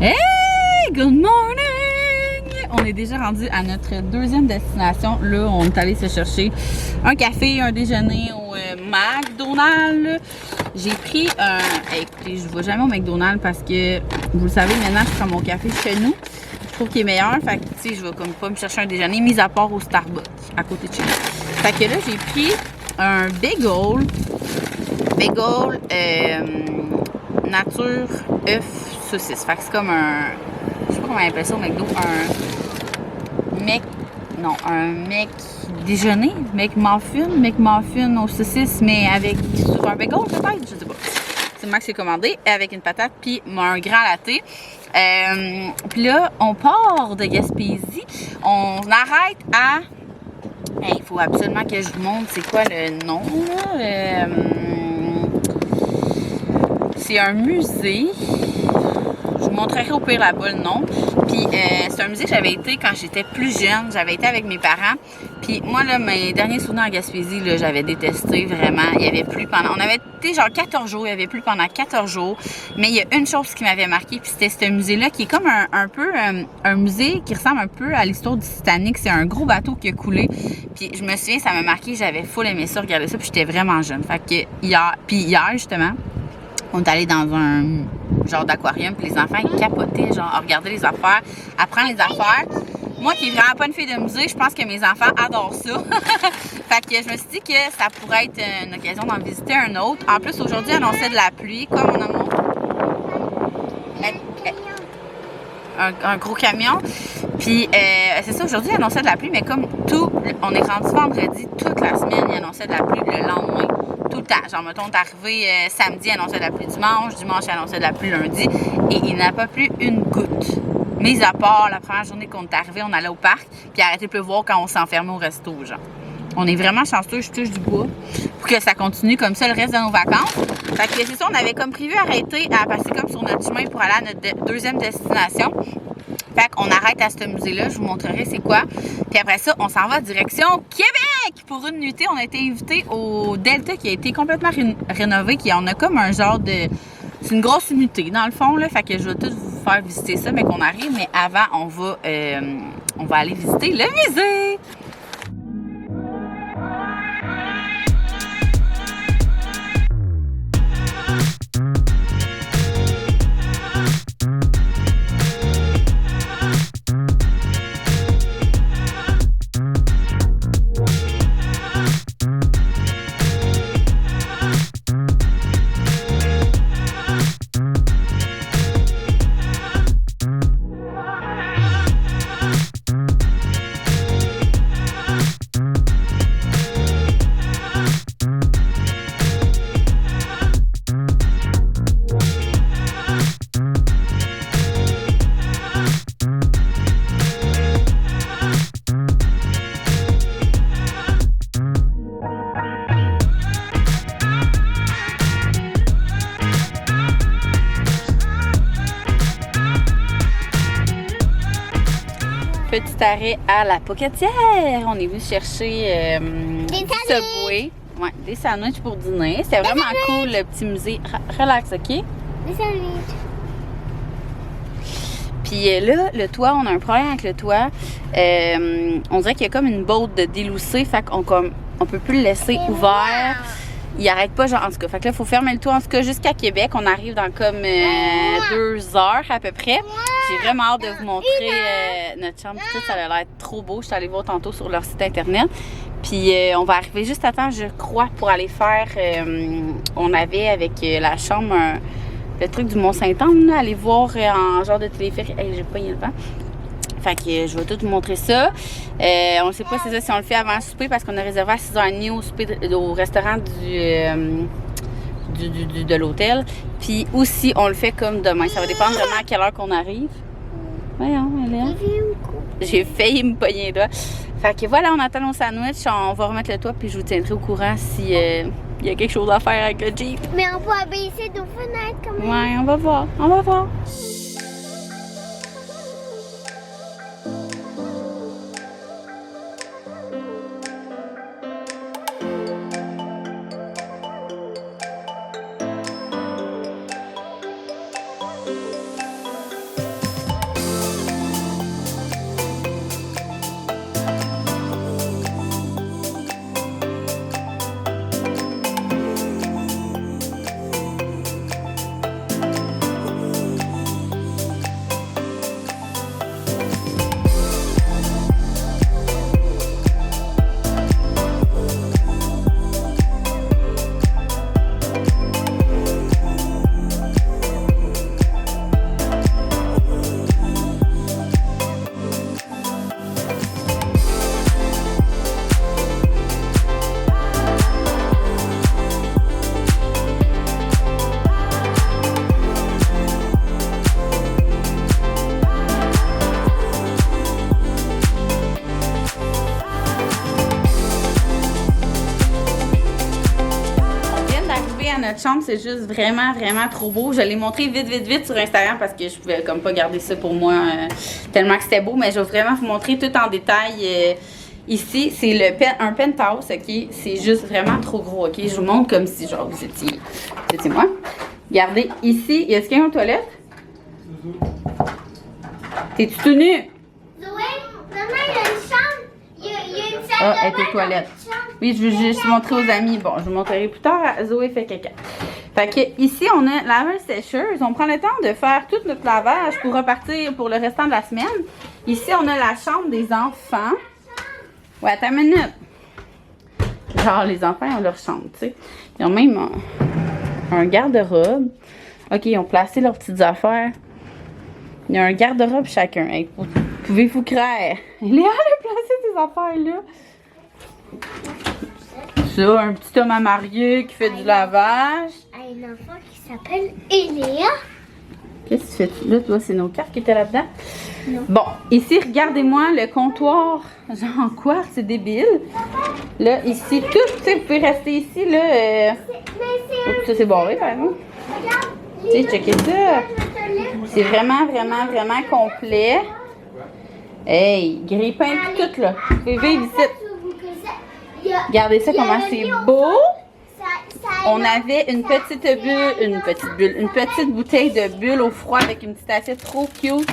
Hey! Good morning! On est déjà rendu à notre deuxième destination. Là, on est allé se chercher un café, un déjeuner au McDonald's. J'ai pris un... écoutez, je ne vais jamais au McDonald's parce que, vous le savez, maintenant, je prends mon café chez nous. Je trouve qu'il est meilleur. Fait que, tu sais, je vais comme pas me chercher un déjeuner, mis à part au Starbucks, à côté de chez nous. Fait que là, j'ai pris un bagel nature œuf saucisse. Fait que c'est comme un... Je sais pas comment on appelle ça au McDo. Un mec déjeuner. Mec muffin aux saucisses, mais avec sur un bagel peut-être, je sais pas. C'est moi que j'ai commandé avec une patate puis un grand latte. Puis là, on part de Gaspésie. On arrête à... Il faut absolument que je vous montre c'est quoi le nom, là. C'est un musée. Je vous montrerai au pire là-bas le nom. Puis c'est un musée que j'avais été quand j'étais plus jeune. J'avais été avec mes parents. Puis moi, là, mes derniers souvenirs en Gaspésie, là, j'avais détesté vraiment. Il y avait plu pendant... On avait été genre 14 jours. Il y avait plu pendant 14 jours. Mais il y a une chose qui m'avait marqué. Puis c'était ce musée-là qui est comme un musée qui ressemble un peu à l'histoire du Titanic. C'est un gros bateau qui a coulé. Puis je me souviens, ça m'a marqué. J'avais full aimé ça, regarder ça. Puis j'étais vraiment jeune. Fait que hier, justement, on est allé dans un genre d'aquarium, puis les enfants, ils capotaient, genre, à regarder les affaires, à prendre les affaires. Moi, qui est vraiment pas une fille de musée, je pense que mes enfants adorent ça. Fait que je me suis dit que ça pourrait être une occasion d'en visiter un autre. En plus, aujourd'hui, on annonçait de la pluie, comme on a un gros camion. Puis, c'est ça, aujourd'hui, il annonçait de la pluie, mais comme on est rendu vendredi, toute la semaine, il annonçait de la pluie le lendemain. Tout le temps. Genre, mettons, on est arrivé samedi, annonçait de la pluie dimanche, annonçait de la pluie lundi, et il n'a pas plu une goutte. Mis à part la première journée qu'on est arrivé, on allait au parc, puis arrêté de pleuvoir quand on s'enfermait au resto, genre. On est vraiment chanceux, je touche du bois, pour que ça continue comme ça le reste de nos vacances. Fait que c'est ça, on avait comme prévu arrêter à passer comme sur notre chemin pour aller à notre deuxième destination. Fait qu'on arrête à ce musée-là, je vous montrerai c'est quoi. Puis après ça, on s'en va direction Québec! Pour une nuitée, on a été invités au Delta qui a été complètement rénové. On a comme un genre de... C'est une grosse unité dans le fond, là. Fait que je vais tout vous faire visiter ça, mais qu'on arrive. Mais avant, on va aller visiter le musée! Petit arrêt à la Pocatière. On est venu chercher des Subway. Ouais, des sandwichs pour dîner. C'était vraiment cool, le petit musée. Relax, OK? Des sandwichs. Puis là, le toit, on a un problème avec le toit. On dirait qu'il y a comme une botte de déloussé. Fait qu'on peut plus le laisser ouvert. Il arrête pas, genre, en tout cas. Fait que là, il faut fermer le toit, en tout cas, jusqu'à Québec. On arrive dans comme 2 heures à peu près. J'ai vraiment hâte de vous montrer notre chambre. Tout ça a l'air trop beau. Je suis allée voir tantôt sur leur site internet. Puis on va arriver juste à temps, je crois, pour aller faire... on avait avec la chambre le truc du Mont-Saint-Anne, aller voir en genre de téléphérique. Hey, j'ai pas eu le temps. Fait que je vais tout vous montrer ça. On ne sait pas si on le fait avant le souper parce qu'on a réservé à 6h30 au restaurant de l'hôtel. Puis aussi, on le fait comme demain. Ça va dépendre vraiment à quelle heure qu'on arrive. Voyons, Hélène. J'ai failli me pogner là. Fait que voilà, on attend nos sandwichs. On va remettre le toit puis je vous tiendrai au courant si il y a quelque chose à faire avec le Jeep. Mais on peut baisser nos fenêtres quand même. Ouais, on va voir. On va voir. chambre, c'est juste vraiment, vraiment trop beau. Je l'ai montré vite, vite, vite sur Instagram parce que je pouvais comme pas garder ça pour moi tellement que c'était beau. Mais je vais vraiment vous montrer tout en détail. Ici, c'est un penthouse, ok? C'est juste vraiment trop gros, ok? Je vous montre comme si, genre, vous étiez moi. Regardez, ici, y a-t-il quelqu'un aux toilettes? T'es-tu tout nu? Zoé, maman, il y a une chambre. Il y a une salle Ah, de elle est bain aux toilettes. dans une chambre. Oui, je veux juste montrer aux amis. Bon, je vous montrerai plus tard. Zoé fait caca. Fait que ici, on a lavage sécheuse. On prend le temps de faire tout notre lavage pour repartir pour le restant de la semaine. Ici, on a la chambre des enfants. Ouais, attends une minute. Genre, les enfants, ils ont leur chambre, tu sais. Ils ont même un garde-robe. OK, ils ont placé leurs petites affaires. Il y a un garde-robe chacun. Hey, pouvez-vous croire? Léa a placé ces affaires-là. Ça, un petit homme à marier qui fait du lavage. Un enfant qui s'appelle Eléa. Qu'est-ce que tu fais là? Toi, c'est nos cartes qui étaient là-dedans? Non. Bon, ici, regardez-moi le comptoir. Genre en quartz, c'est débile. Là, ici, tout, tu sais, vous pouvez rester ici, là. Mais c'est Oups, ça, c'est barré, par exemple. regarde, Tu sais, checkez ça. C'est vraiment, vraiment, vraiment complet. Hey, grille-pain pis tout, là. Vous pouvez vivre ici. Regardez ça, comment c'est beau. On avait une petite bouteille de bulle au froid avec une petite assiette trop cute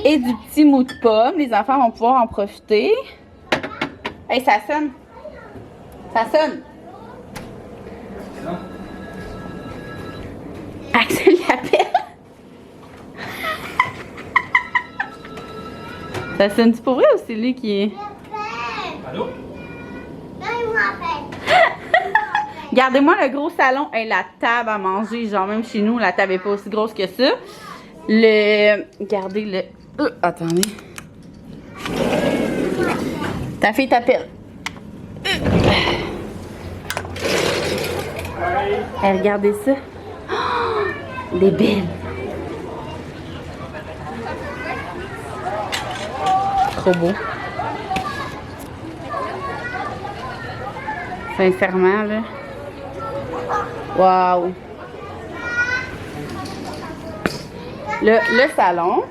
et du petit mou de pomme. Les enfants vont pouvoir en profiter. Hey, ça sonne. Ça sonne. Axel l'appelle. Ça sonne-tu pour vrai ou c'est lui qui est... Allô? Non, il m'appelle. Regardez-moi le gros salon et la table à manger. Genre, même chez nous, la table n'est pas aussi grosse que ça. Regardez le... attendez. Ta fille t'appelle. Regardez ça. Oh, des belles. Trop beau. Sincèrement, là. Wow! Le salon.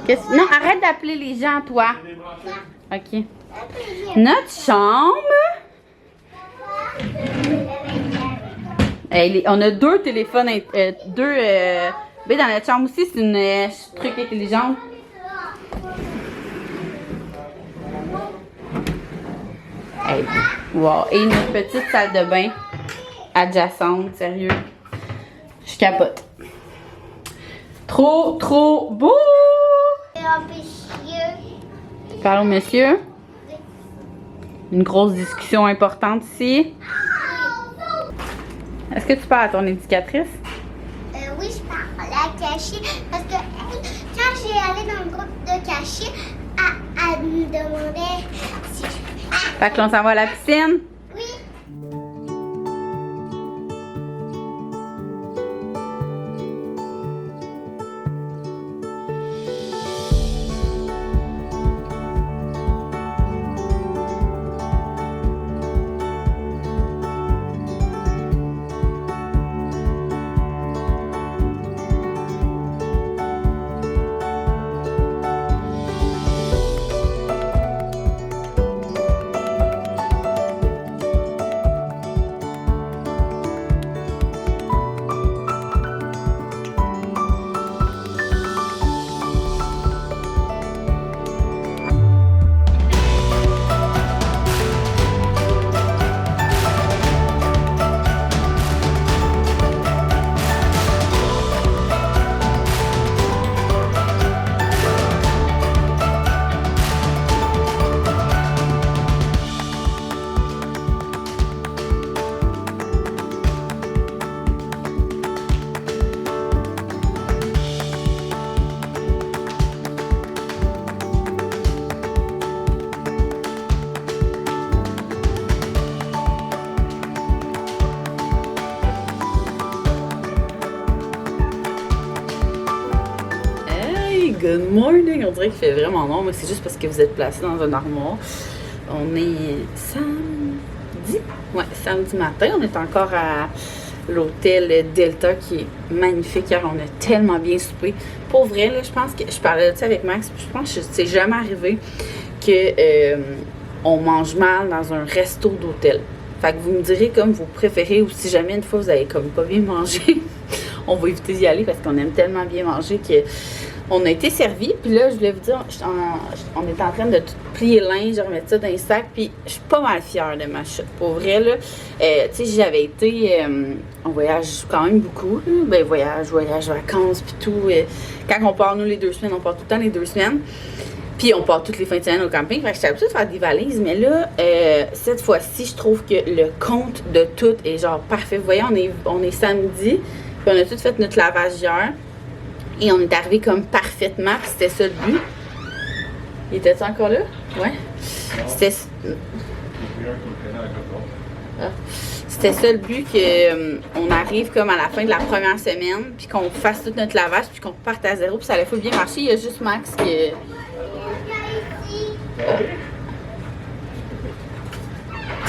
Non, arrête d'appeler les gens, toi. OK. Notre chambre. On a deux téléphones, mais dans notre chambre aussi, c'est une truc intelligent. Hey, wow. Et une petite salle de bain adjacente, sérieux. Je capote. Trop, trop beau! Parle au monsieur. Une grosse discussion importante ici. Est-ce que tu parles à ton éducatrice? Oui, je parle à Cachée parce que quand j'ai allé dans le groupe de Cachée, elle me demandait si je... Fait que l'on s'en va à la piscine. Oui. Good morning! On dirait qu'il fait vraiment noir, mais c'est juste parce que vous êtes placé dans un armoire. On est samedi. Ouais, samedi matin, on est encore à l'hôtel Delta qui est magnifique. Hier, on a tellement bien soupé. Pour vrai, là, je pense que je parlais de ça avec Max, puis je pense que c'est jamais arrivé que on mange mal dans un resto d'hôtel. Fait que vous me direz comme vous préférez, ou si jamais une fois vous avez comme pas bien mangé, on va éviter d'y aller parce qu'on aime tellement bien manger que on a été servi. Puis là, je voulais vous dire, on est en train de tout plier le linge, de remettre ça dans les sacs, puis je suis pas mal fière de ma chute. Pour vrai, là, tu sais, j'avais été, on voyage quand même beaucoup, là. Ben voyage, vacances, puis tout. Quand on part, nous, les 2 semaines, on part tout le temps les 2 semaines. Puis on part toutes les fins de semaine au camping. Fait que j'étais habituée de faire des valises. Mais là, cette fois-ci, je trouve que le compte de tout est genre parfait. Vous voyez, on est samedi. Puis on a tout fait notre lavage hier. Et on est arrivé comme parfaitement. Puis c'était ça le but. Il était-tu encore là? Ouais. C'était... Ah. C'était ça le but, qu'on arrive comme à la fin de la première semaine, puis qu'on fasse tout notre lavage, puis qu'on parte à zéro, puis ça allait bien marcher. Il y a juste Max qui...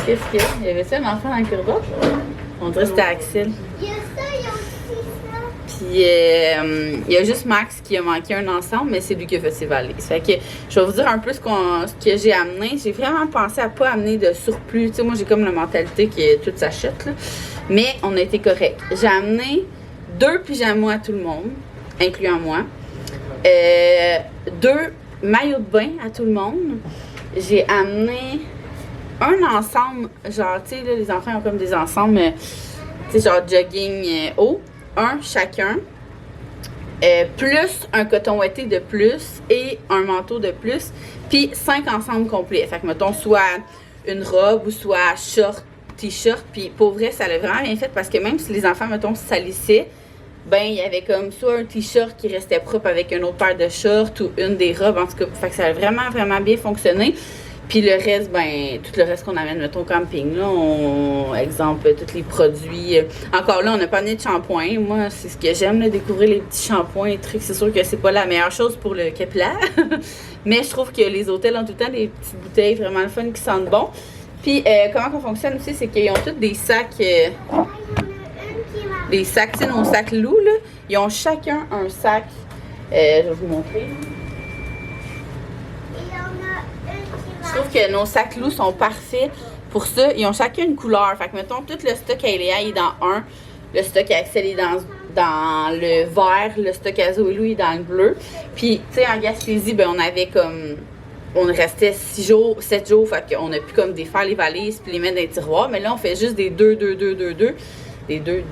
Qu'est-ce qu'il y a? Y avait-tu un enfant dans le corridor? On dirait que c'était Axel. Il y a ça, il y a aussi ça. Puis il y a juste Max qui a manqué un ensemble, mais c'est lui qui a fait ses valises. Fait que je vais vous dire un peu ce que j'ai amené. J'ai vraiment pensé à pas amener de surplus. Tu sais, moi j'ai comme la mentalité que tout s'achète, là. Mais on a été correct. J'ai amené 2 pyjamas à tout le monde, incluant moi. 2 maillots de bain à tout le monde. J'ai amené un ensemble, genre, tu sais, là, les enfants ont comme des ensembles, tu sais, genre jogging haut, un chacun, plus un coton ouaté de plus et un manteau de plus, puis 5 ensembles complets. Fait que, mettons, soit une robe ou soit short, t-shirt, puis pour vrai, ça l'a vraiment bien fait parce que même si les enfants, mettons, salissaient, ben, il y avait comme soit un t-shirt qui restait propre avec une autre paire de shorts ou une des robes, en tout cas. Fait que ça a vraiment, vraiment bien fonctionné. Puis le reste, ben, tout le reste qu'on amène, mettons, au camping, là, exemple, tous les produits. Encore là, on n'a pas amené de shampoing. Moi, c'est ce que j'aime, là, découvrir les petits shampoings et trucs. C'est sûr que c'est pas la meilleure chose pour le capillaire. Mais je trouve que les hôtels ont tout le temps des petites bouteilles vraiment le fun qui sentent bon. Puis, comment ça fonctionne aussi, c'est qu'ils ont tous des sacs... des sacs, tu sais, nos sacs loups, là, ils ont chacun un sac. Je vais vous montrer. Je trouve que nos sacs loups sont parfaits pour ça. Ils ont chacun une couleur. Fait que, mettons, tout le stock à Eléa est dans un. Le stock à Axel est dans le vert. Le stock à Zoé Lou est dans le bleu. Puis, tu sais, en Gaspésie, ben, on avait comme... On restait 6 jours, 7 jours. Fait qu'on a pu comme défaire les valises puis les mettre dans les tiroirs. Mais là, on fait juste des 2. Des 2,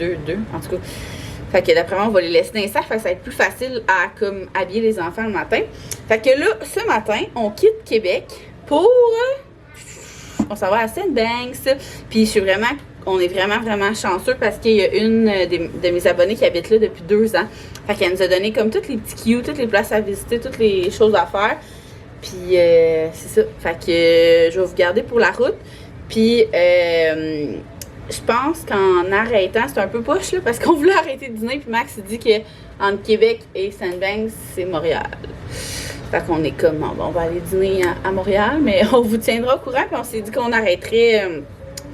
en tout cas. Fait que d'après moi, on va les laisser dans les sacs. Fait que ça va être plus facile à comme habiller les enfants le matin. Fait que là, ce matin, on quitte Québec pour... on s'en va à Sandbanks. Puis on est vraiment chanceux parce qu'il y a une de mes abonnés qui habite là depuis 2 ans. Fait qu'elle nous a donné comme tous les petits cues, toutes les places à visiter, toutes les choses à faire. Puis c'est ça. Fait que je vais vous garder pour la route. Puis... je pense qu'en arrêtant, c'est un peu poche là, parce qu'on voulait arrêter de dîner, puis Max dit qu'entre Québec et Sandbanks, c'est Montréal. Fait qu'on est comme, bon, on va aller dîner à Montréal, mais on vous tiendra au courant, puis on s'est dit qu'on arrêterait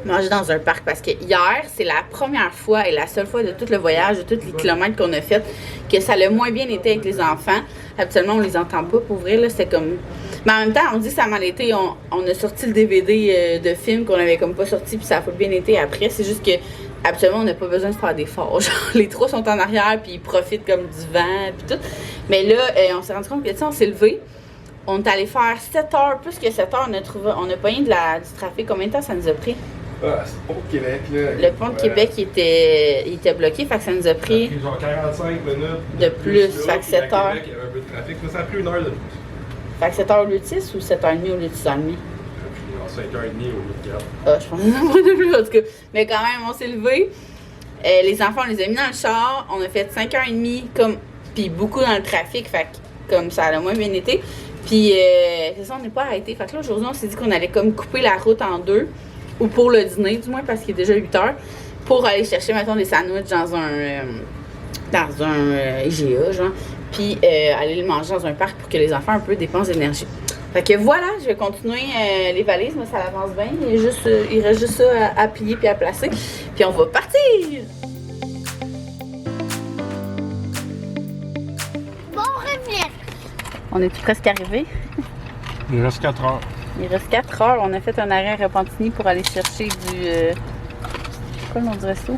manger dans un parc, parce que hier, c'est la première fois et la seule fois de tout le voyage, de tous les kilomètres qu'on a fait, que ça l'a moins bien été avec les enfants. Habituellement, on les entend pas, pour vrai, là, c'est comme... Mais en même temps, on dit que ça a mal été. On a sorti le DVD de films qu'on avait comme pas sorti, puis ça a pas bien été après. C'est juste que, absolument, on n'a pas besoin de faire d'efforts. Genre, les 3 sont en arrière, puis ils profitent comme du vent, puis tout. Mais là, on s'est rendu compte que, tu sais, on s'est levé. On est allé faire 7 heures, plus que 7 heures. On a pogné du trafic. Combien de temps ça nous a pris? Ah, c'est le pont de Québec, là. Le pont de Québec, il était bloqué, fait que ça nous a pris... Ça a pris genre 45 minutes de plus. Fait que 7 heures. Québec, il y avait un peu de trafic. Ça a pris 1 heure de plus. Fait que 7h au lieu de 6 ou 7h30 au lieu de 6h30? Ça a pris 5h30 au lieu de 4. Ah, je pense pas de plus, en tout cas. Mais quand même, on s'est levé. Les enfants, on les a mis dans le char. On a fait 5h30, comme, puis beaucoup dans le trafic. Fait que, comme ça a moins bien été. Puis, c'est ça, on n'est pas arrêté. Fait que là, aujourd'hui, on s'est dit qu'on allait comme couper la route en 2. Ou pour le dîner, du moins, parce qu'il est déjà 8h. Pour aller chercher, mettons, des sandwichs dans un IGA, genre. Puis aller le manger dans un parc pour que les enfants un peu dépensent d'énergie. Fait que voilà, je vais continuer les valises, mais ça avance bien. Il reste juste ça à plier puis à placer. Puis on va partir! Bon réflexe. On est tout presque arrivé. Il reste 4 heures. Il reste 4 heures. On a fait un arrêt à Repentigny pour aller chercher du... c'est quoi le nom du resto?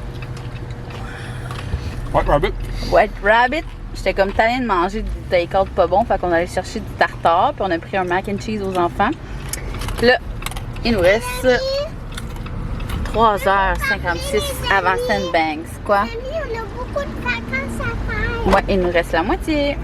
White Rabbit. White Rabbit. J'étais comme tannée de manger du take-out pas bon. Fait qu'on allait chercher du tartare. Puis on a pris un mac and cheese aux enfants. Puis là, il nous reste 3h56 avant Sandbanks. Quoi? Mamie, on a beaucoup de vacances à faire. Ouais, il nous reste la moitié.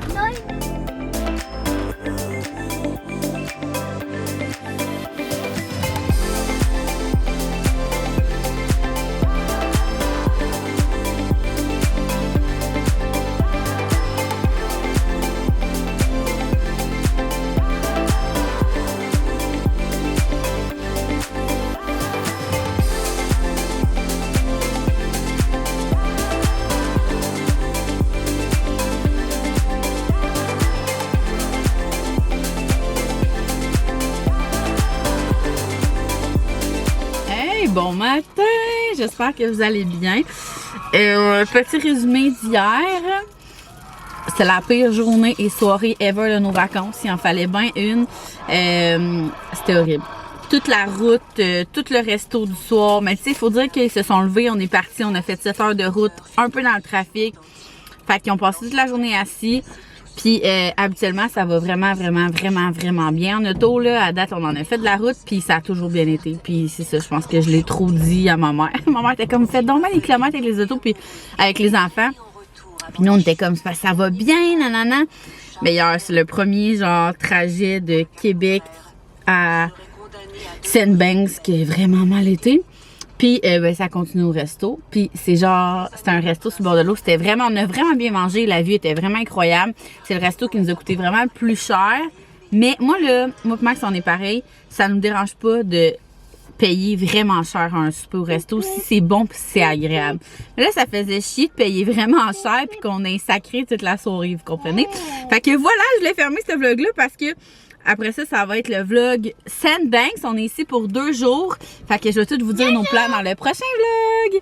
Bon matin, j'espère que vous allez bien. Petit résumé d'hier. C'était la pire journée et soirée ever de nos vacances. Il en fallait bien une. C'était horrible. Toute la route, tout le resto du soir. Mais tu sais, il faut dire qu'ils se sont levés, on est partis, on a fait 7 heures de route, un peu dans le trafic. Fait qu'ils ont passé toute la journée assis. Puis habituellement, ça va vraiment bien en auto. Là, à date, on en a fait de la route, puis ça a toujours bien été. Puis c'est ça, je pense que je l'ai trop dit à ma mère. Ma mère était comme, faites donc bien les kilomètres avec les autos, puis avec les enfants. Puis nous, on était comme, ça va bien, nanana. Mais hier, c'est le premier genre trajet de Québec à Sandbanks qui a vraiment mal été. Puis ben, ça continue au resto. Puis c'était un resto sur le bord de l'eau. On a vraiment bien mangé. La vue était vraiment incroyable. C'est le resto qui nous a coûté vraiment plus cher. Mais moi et Max, on est pareil. Ça nous dérange pas de payer vraiment cher un souper au resto si c'est bon puis si c'est agréable. Mais là, ça faisait chier de payer vraiment cher puis qu'on ait sacré toute la soirée, vous comprenez? Fait que voilà, je l'ai fermé ce vlog-là parce que après ça, ça va être le vlog Sandbanks. On est ici pour 2 jours. Fait que je vais tout vous dire nos plans dans le prochain vlog.